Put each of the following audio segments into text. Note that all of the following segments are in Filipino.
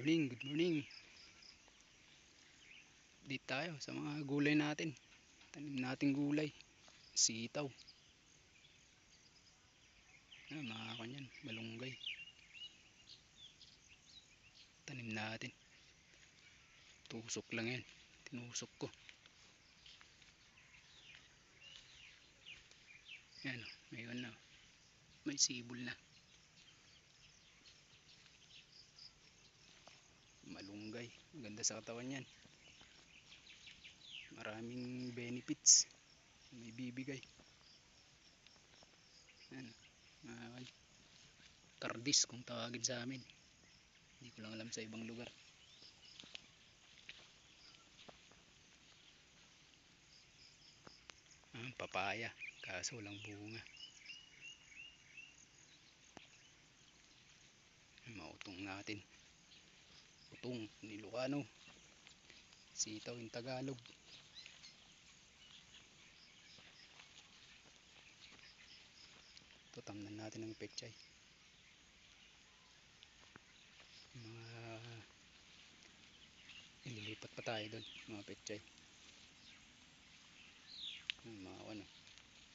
Morning, good morning. Dito tayo sa mga gulay natin. Tanim nating gulay. Sitaw. Mga kanyan, malunggay. Tanim natin. Tusok lang yan. Tinusok ko. Yan, mayroon na. May sibol na. Malunggay. Maganda sa katawan yan. Maraming benefits. May bibigay. Yan. Kardis kung tawagin sa amin. Hindi ko lang alam sa ibang lugar. Papaya. Kaso walang bunga. Mautong natin. Utong Ilocano. Sitaw in Tagalog. Ito, tamnan natin ng pechay. Ililipat pa tayo doon, mga pechay. Mga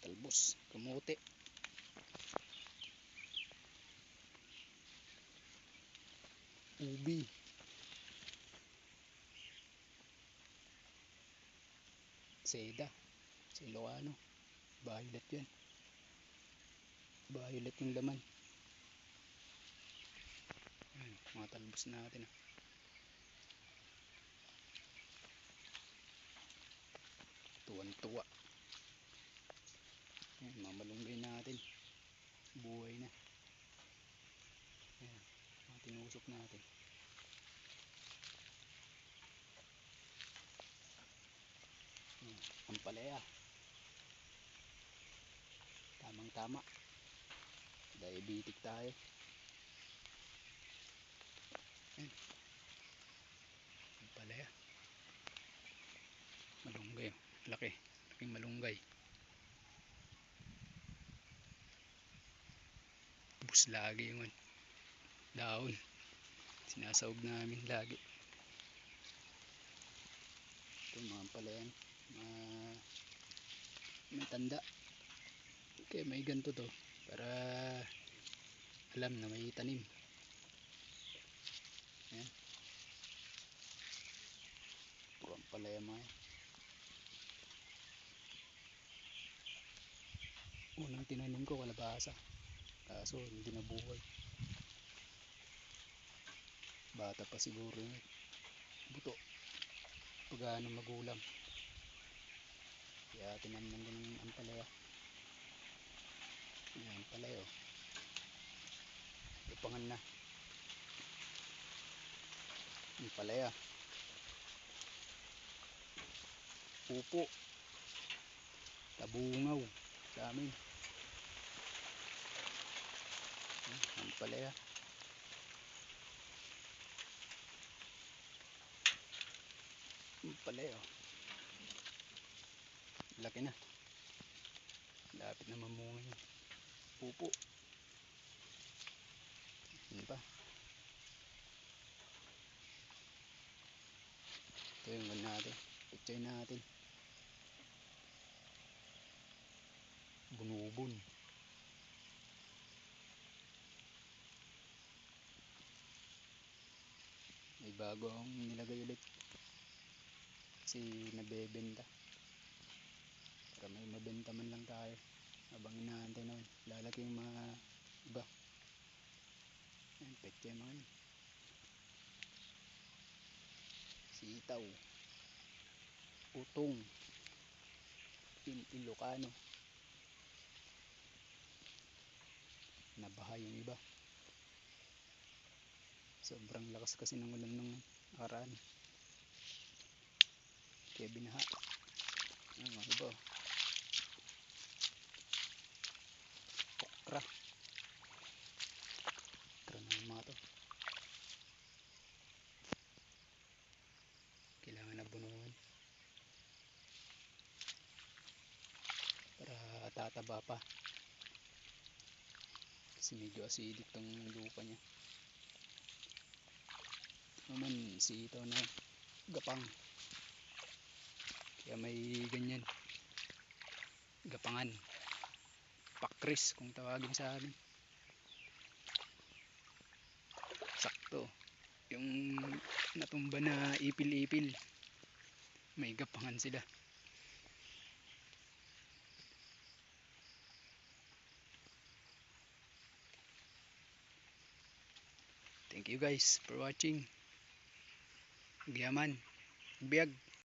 talbos, kamote. Ubi. Seda. Sa Ilocano. Violet yan. Violet yung laman. Mga talbos natin. Tuwan-tuwa. Mga malunggay natin. Buhay na. Mga tinusok natin. Ampalaya. Tamang-tama. Diabetic tayo. Ampalaya. Malunggay. Laki. Laking malunggay. Bus lagi yung daon. Sinasawag namin lagi. Ito mga ampalayan. May tanda. Okay, may ganito to. Para alam na may tanim. Ayan. Puro ampalaya mga yan. Unang tinanim ko kalabasa. Kaso hindi nabuhay. Bata pa siguro yun. Buto. Pagano magulang. Kaya tinamnan ko ng ampalaya. Ayan, ampalaya. Lupangan na. Ampalaya. Pupo. Tabungaw. Sa amin. Ampalaya. Ampalaya. Laki na. Lapit na mamunga yun. Pupo. Yun pa. Ito yung natin. Pichay natin. Bunubon. May bago akong nilagay ulit. Kasi nabebenta. Para may mabenta man lang tayo. Habang inaantay naman. Lalaki yung mga iba. Ayan, pechay mga yun. Sitaw. Utong. Ilocano. Nabaha yung iba. Sobrang lakas kasi ng ulan ng nakaraan. Kaya binaha. Ayan mga iba. Okra. Okra na mga to. Kailangan na bunuhan. Para tataba pa. Kasi medyo acidic tong lupa niya. naman si ito na gapang. Kaya may ganyan. Gapangan. Pakris kung tawagin sa amin. Sakto. Yung natumba na ipil-ipil. May gapangan sila. Thank you guys for watching. Giyaman. Biyag.